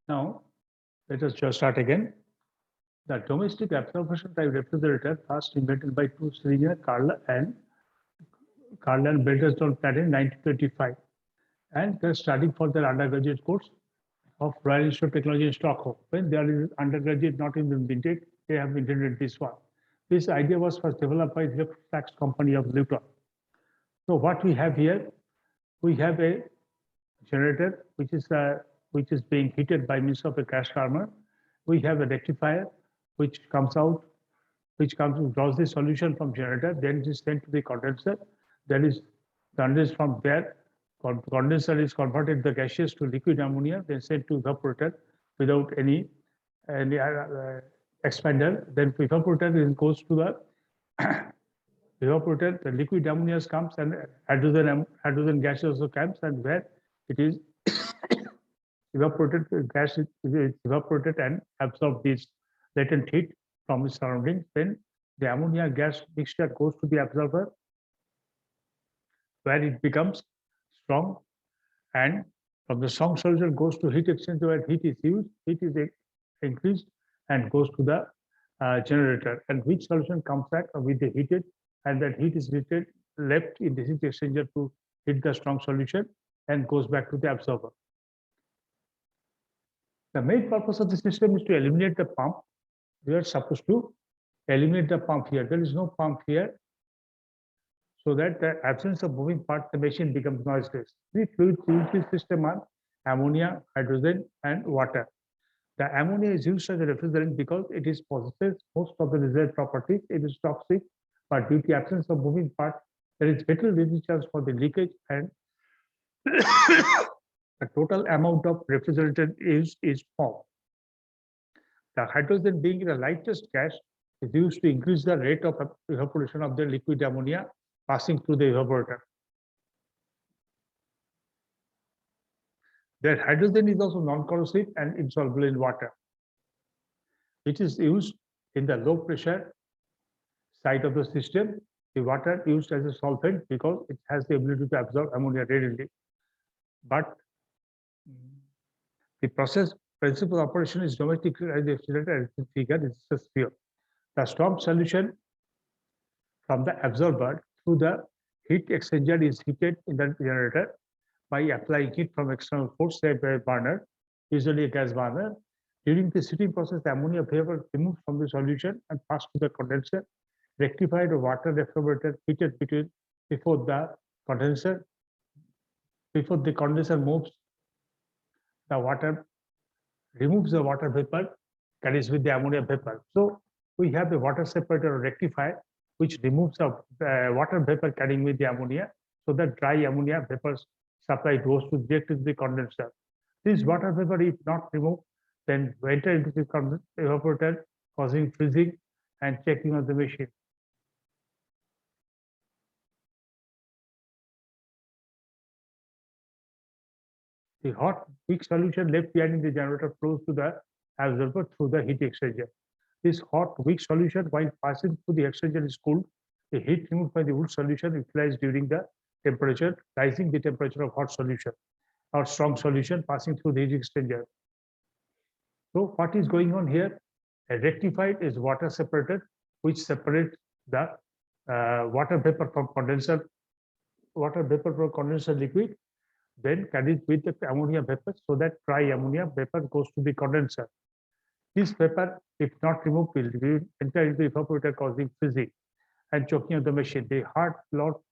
Now, let us just start again. The domestic absorption type refrigerator, first invented by two Springer, Carl and Bettersdorf Platt in 1925, and they're studying for their undergraduate course of Royal Institute of Technology in Stockholm. When they are undergraduate, not in the vintage, they have invented this one. This idea was first developed by the Electrofax company of Luton. So what we have here, we have a generator which is being heated by means of a gas farmer. We have a rectifier which comes out, draws the solution from generator, then it is sent to the condenser. That is condensed from there. Condenser is converted the gaseous to liquid ammonia, then sent to evaporator without any expander. Then evaporator goes to the evaporator. The liquid ammonia comes and hydrogen gas also comes, and where it is evaporated, gas is evaporated and absorb this latent heat from the surroundings. Then the ammonia gas mixture goes to the absorber, where it becomes strong, and from the strong solution goes to heat exchanger, where heat is used, heat is increased and goes to the generator, and which solution comes back with the heated, and that heat is left in the heat exchanger to heat the strong solution and goes back to the absorber. The main purpose of the system is to eliminate the pump. We are supposed to eliminate the pump here. There is no pump here, so that the absence of moving part, the machine becomes noiseless. The fluids used in the system are ammonia, hydrogen, and water. The ammonia is used as a refrigerant because it is possesses most of the desired properties. It is toxic, but due to absence of moving part, there is little resistance for the leakage, and the total amount of refrigerant is formed. The hydrogen, being the lightest gas, is used to increase the rate of evaporation of the liquid ammonia passing through the evaporator. That hydrogen is also non-corrosive and insoluble in water. It is used in the low pressure side of the system. The water used as a solvent because it has the ability to absorb ammonia readily. But the process principal operation is domestic refrigerator, as the figure is a sphere. The strong solution from the absorber through the heat exchanger is heated in the generator by applying heat from external force, say by a burner, usually a gas burner. During the heating process, the ammonia vapor removed from the solution and passed to the condenser, rectified or water evaporator heated before the condenser. Before the condenser moves, the water removes the water vapor carries with the ammonia vapor. So we have the water separator or rectifier, which removes the water vapor carrying with the ammonia, so that dry ammonia vapors supply goes directly to the condenser. This water vapor, if not removed, then enter into the evaporator, causing freezing and checking of the machine. The hot, weak solution left behind in the generator flows to the absorber through the heat exchanger. This hot, weak solution, while passing through the exchanger, is cooled. The heat removed by the wood solution utilized during the temperature, rising the temperature of hot solution or strong solution passing through the heat exchanger. So what is going on here? A rectified is water separated, which separates the water vapor from condenser liquid, then carried with the ammonia vapor, so that dry ammonia vapor goes to the condenser. This vapor, if not removed, will enter into the evaporator, causing freezing and choking of the machine. The hard,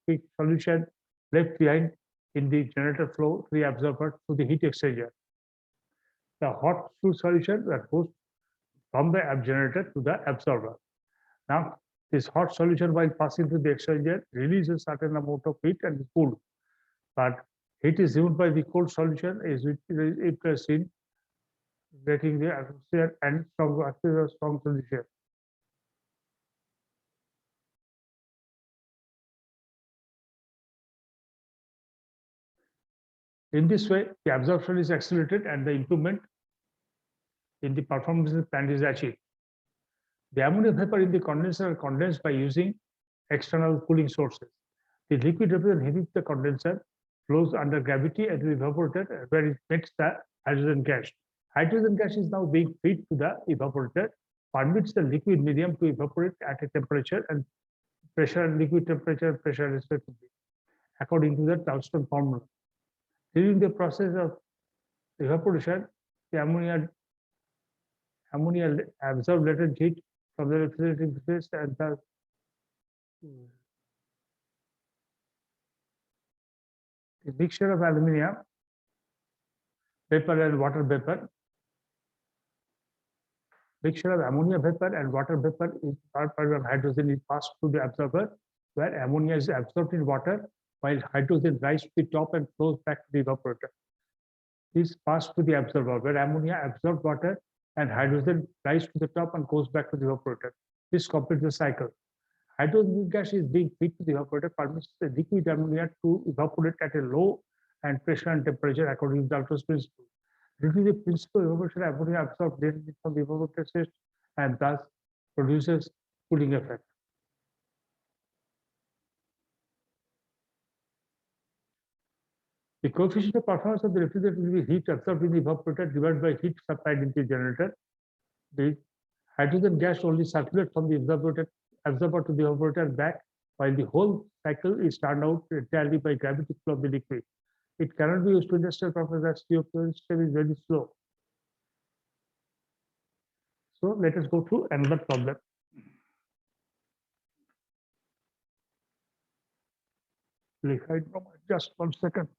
weak solution left behind in the generator flow to the absorber through the heat exchanger. The hot solution that goes from the generator to the absorber. Now, this hot solution, while passing through the exchanger, releases a certain amount of heat and is cooled. But heat is removed by the cold solution is replaced in getting the atmosphere and strong solution. In this way, the absorption is accelerated and the improvement in the performance of the plant is achieved. The ammonia vapor in the condenser are condensed by using external cooling sources. The liquid refrigerant heating the condenser flows under gravity and the evaporator, where it makes the hydrogen gas. Hydrogen gas is now being fed to the evaporator, permits the liquid medium to evaporate at a temperature and pressure and liquid temperature and pressure respectively, according to the Townsend formula. During the process of evaporation, the ammonia absorbs latent heat from the refrigerating phase and the mixture of aluminium vapor and water vapor. Mixture of ammonia vapor and water vapor is part of hydrogen is passed through the absorber, where ammonia is absorbed in water, while hydrogen rises to the top and flows back to the evaporator. This passed to the absorber, where ammonia absorbs water and hydrogen rises to the top and goes back to the evaporator. This completes the cycle. Hydrogen gas is being fed to the evaporator, permits the liquid ammonia to evaporate at a low and pressure and temperature according to Dalton's principle. Due to the principle of evaporation, ammonia absorbs heat from the evaporator state and thus produces cooling effect. The coefficient of performance of the refrigerator will be heat absorbed in the evaporator divided by heat supplied into the generator. The hydrogen gas only circulates from the absorber to the evaporator and back, while the whole cycle is turned out entirely by gravity flow of the liquid. It cannot be used to industrial purposes as the system is very slow. So let us go through another problem. Just 1 second.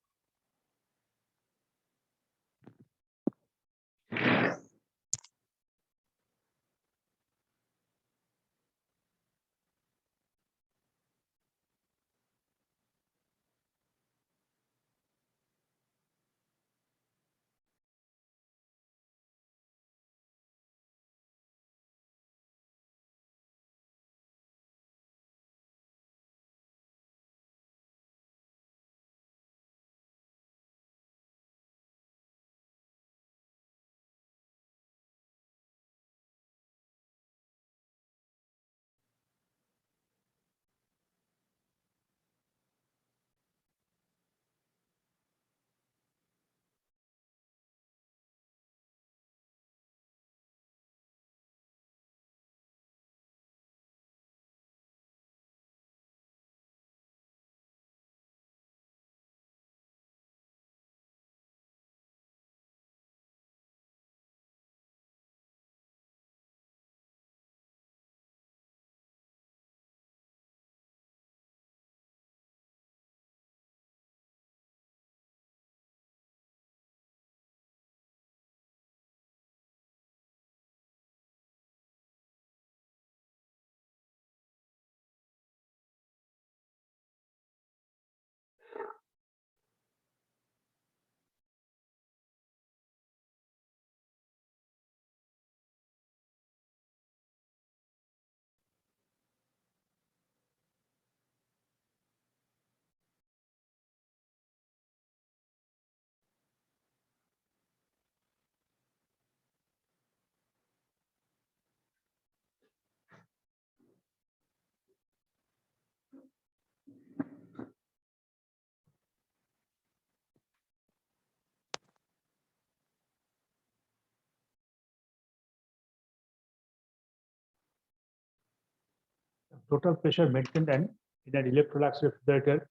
Total pressure maintained in an Electrolux refrigerator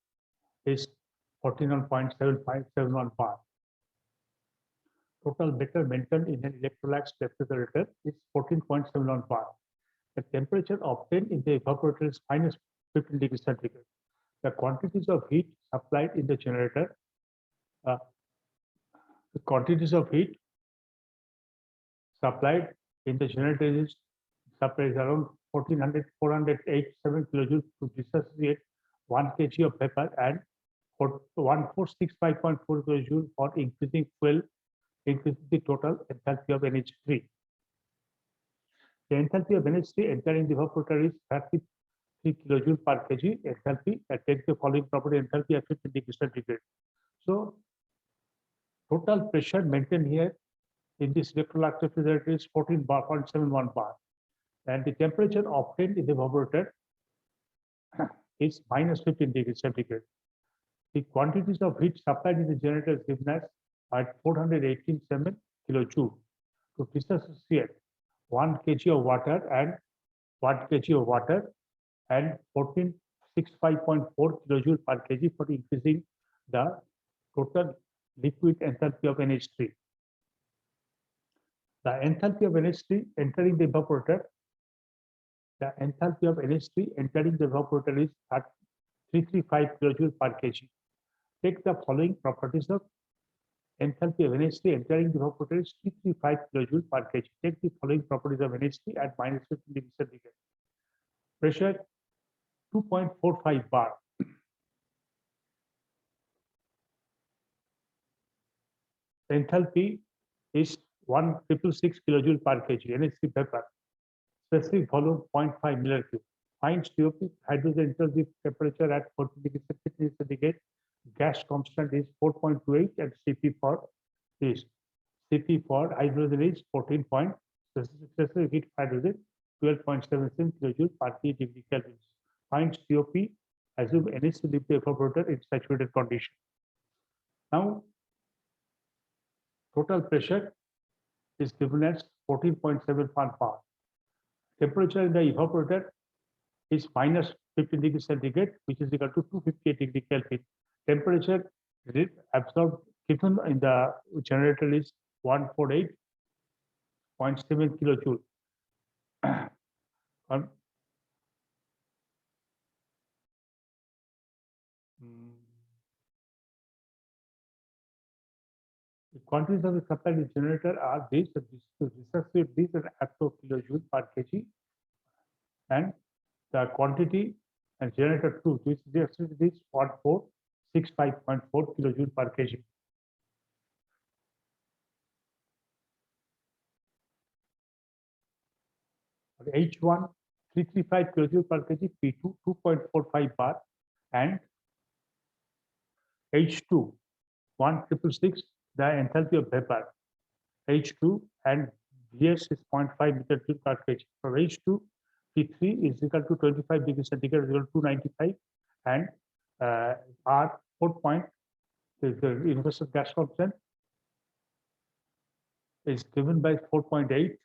is 41.7571 bar. Total pressure maintained in an Electrolux refrigerator is 14.71 bar. The temperature obtained in the evaporator is minus 15 degrees centigrade. The quantities of heat supplied in the generator, the quantities of heat supplied in the generator is around 487 kilojoules to dissociate 1 kg of vapor and 1465.4 kilojoules for increasing the total enthalpy of NH3. The enthalpy of NH3 entering the evaporator is 33 kilojoules per kg enthalpy that takes the following property enthalpy at 50 degrees centigrade. So total pressure maintained here in this Electrolux refrigerator is 14.71 bar. And the temperature obtained in the evaporator is minus 15 degrees centigrade. The quantities of heat supplied in the generator is given as at 418.7 kilojoule. to dissociate 1 kg of water and 1 kg of water and 1465.4 kilojoule per kg for increasing the total liquid enthalpy of NH3. The enthalpy of NH3 entering the evaporator, the enthalpy of NH3 entering the evaporator is at 335 kilojoule per kg. Take the following properties of enthalpy of NH3 entering the evaporator is 335 kilojoule per kg. Take the following properties of NH3 at -50 degrees centigrade. Pressure 2.45 bar. Enthalpy is 1666 kilojoule per kg. NH3 vapor. Specific volume 0.5 Miller cube. Find COP hydrogen enters the temperature at 40 degrees centigrade. Gas constant is 4.28 and Cp for this. Cp for hydrogen is 14 point. Specific heat hydrogen 12.77 kilojoule per degree Kelvin. Find COP. Assume NH3 leave the evaporator in saturated condition. Now, total pressure is given as 14.71 bar. Temperature in the evaporator is -15 degrees centigrade, which is equal to 258 degree Kelvin. Temperature absorbed given in the generator is 148.7 kilojoule. The quantities of the supplied generator are these. To dissociate these are apto kilojoule per kg, and the quantity and generator 2, which is 1465.4 kilojoule per kg. H1 335 kilojoule per kg, P2 2.45 bar, and H2 1666 the enthalpy of vapor. H2 and Vs is 0.5 meter cube per kg. For H2, P3 is equal to 25 degrees centigrade is equal to 295, and R 4 point is the universal gas constant is given by 4.8.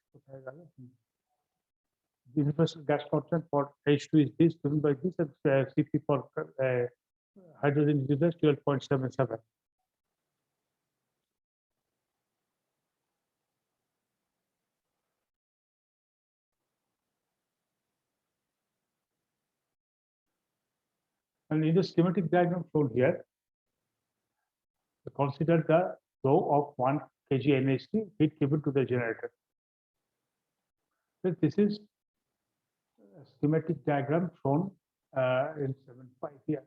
Universal gas constant for H2 is this given by this, and Cp for hydrogen is 12.77. And in the schematic diagram shown here, consider the flow of 1 kg NH3 heat given to the generator. So this is a schematic diagram shown in 7.5 here.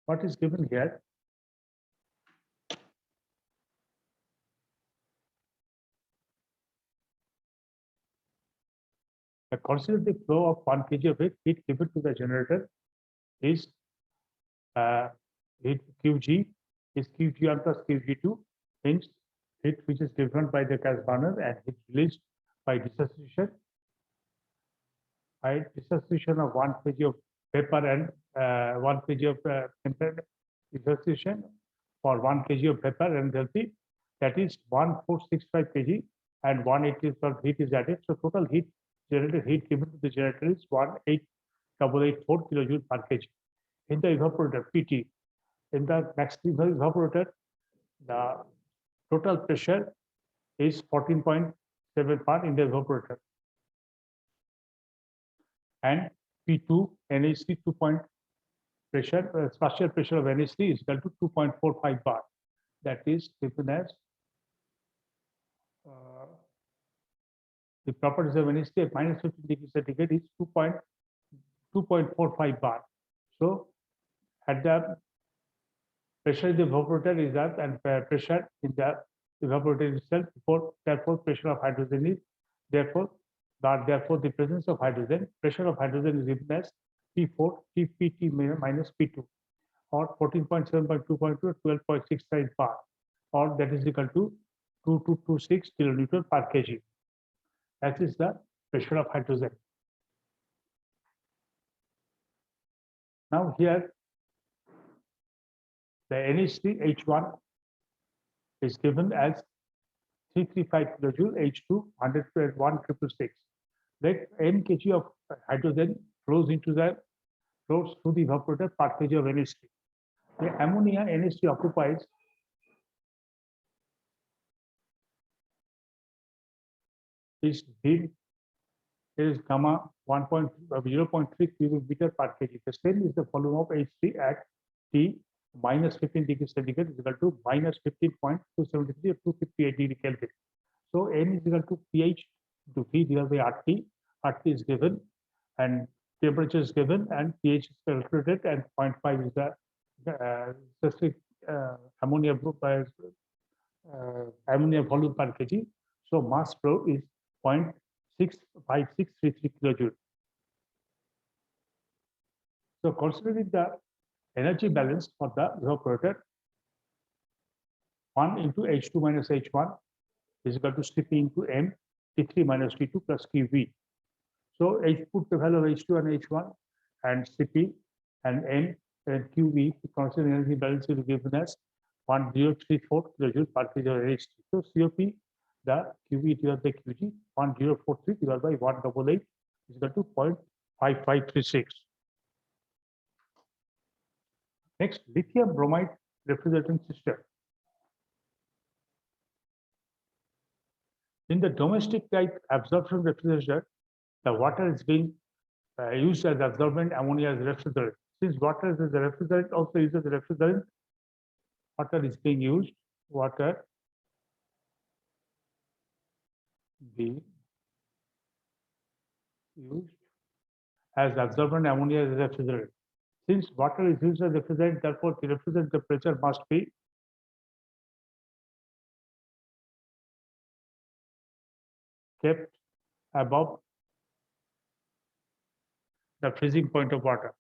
What is given here? The considered flow of 1 kg of heat given to the generator is heat Qg is Qg1 plus Qg2, hence heat which is given by the gas burner and heat released by dissociation. By dissociation of 1 kg of vapor and 1 kg of dissociation for 1 kg of vapor and enthalpy, that is 1465 kg, and 180 of heat is added. So total heat generated heat given to the generator is 18884 kilojoule per kg. In the evaporator PT, in the maximum evaporator, the total pressure is 14.7 bar in the evaporator, and P2 NH3 2 point pressure, partial pressure of NH3 is equal to 2.45 bar. That is given as the properties of NH3 at -50 degrees centigrade is 2.45 bar. So at the pressure in the evaporator is up, and pressure in the evaporator itself, therefore pressure of hydrogen is therefore the presence of hydrogen, pressure of hydrogen is given as P4 Tpt minus P2, or 14.7 by 2.2 12.69 bar, or that is equal to 2226 kilonewton per kg. That is the pressure of hydrogen. Now here The NH3 H1 is given as 335 kilojoule, H2 101,666. Let n kg of hydrogen flows through the evaporator per kg of NH3. The ammonia NH3 occupies is heat is gamma 0.3 cubic meter per kg. The same is the volume of H3 at T minus 15 degrees centigrade is equal to minus 15.273 or 258 degree Kelvin. So N is equal to pH to V divided by RT. RT is given and temperature is given and pH is calculated and 0.5 is the specific ammonia volume per kg. So mass flow is 0.65633 kilojoule. So considering the energy balance for the evaporator, 1 into H2 minus H1 is equal to Cp into M, T3 minus T2 plus Qv. So put the value of H2 and H1 and Cp and M and Qv, considering energy balance is given as 1034 kilojoule per kg of NH3. So COP, the Qv divided by Qg, 1043 divided by 188 is equal to 0.5536. Next, lithium bromide refrigeration system. In the domestic type absorption refrigerator, the water is being used as absorbent, ammonia as refrigerant. Since water is the refrigerant, also uses the refrigerant, water is being used, water being used as absorbent, ammonia as refrigerant. Since water is used as refrigerant, therefore the refrigerant temperature must be kept above the freezing point of water.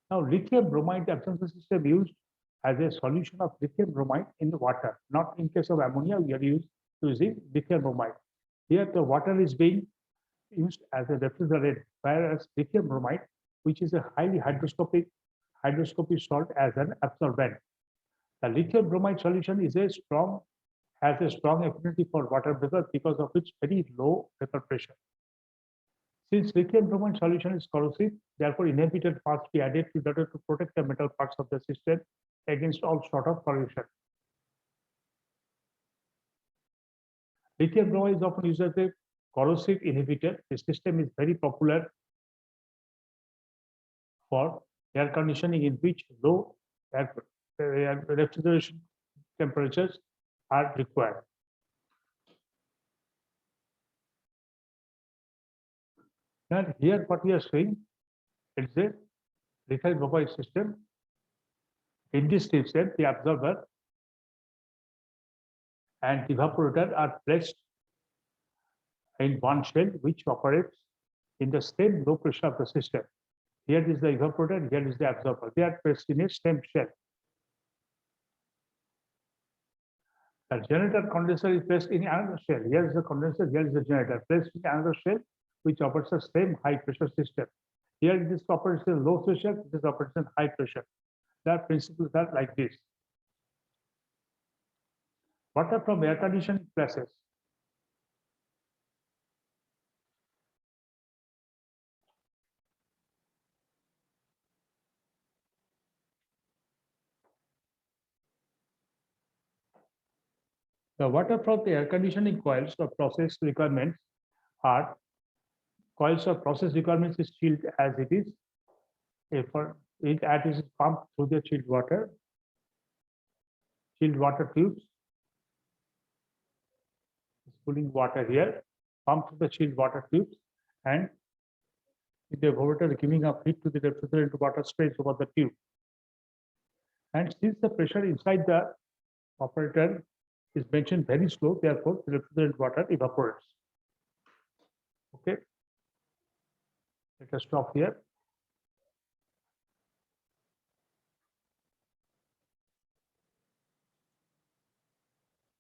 Now, lithium bromide absorption system used as a solution of lithium bromide in the water. Not in case of ammonia, we are using lithium bromide. Here, the water is being used as a refrigerant, whereas lithium bromide, which is a highly hydroscopic salt, as an absorbent. The lithium bromide solution has a strong affinity for water vapor because of its very low vapor pressure. Since lithium bromide solution is corrosive, therefore inhibitor must be added in order to protect the metal parts of the system against all sort of corrosion. Lithium bromide is often used as a corrosive inhibitor. The system is very popular for air conditioning, in which low refrigeration temperatures are required. And here what we are seeing, it's a lithium bromide system. In this system, the absorber and evaporator are placed in one shell, which operates in the same low pressure of the system. Here is the evaporator, here is the absorber. They are placed in a same shell. The generator condenser is placed in another shell. Here is the condenser, here is the generator, placed in another shell, which operates the same high pressure system. Here this operates a low pressure, this operates a high pressure. The principles are like this. Water from air conditioning places. The water from the air conditioning coils of process requirements are coils of process requirements is chilled as it is. If it is pumped through the chilled water tubes. It's pulling water here, pumped through the chilled water tubes, and the evaporator giving up heat to the refrigerant water sprays over the tube. And since the pressure inside the operator is mentioned very slow, therefore the refrigerant water evaporates. Okay. Let us stop here.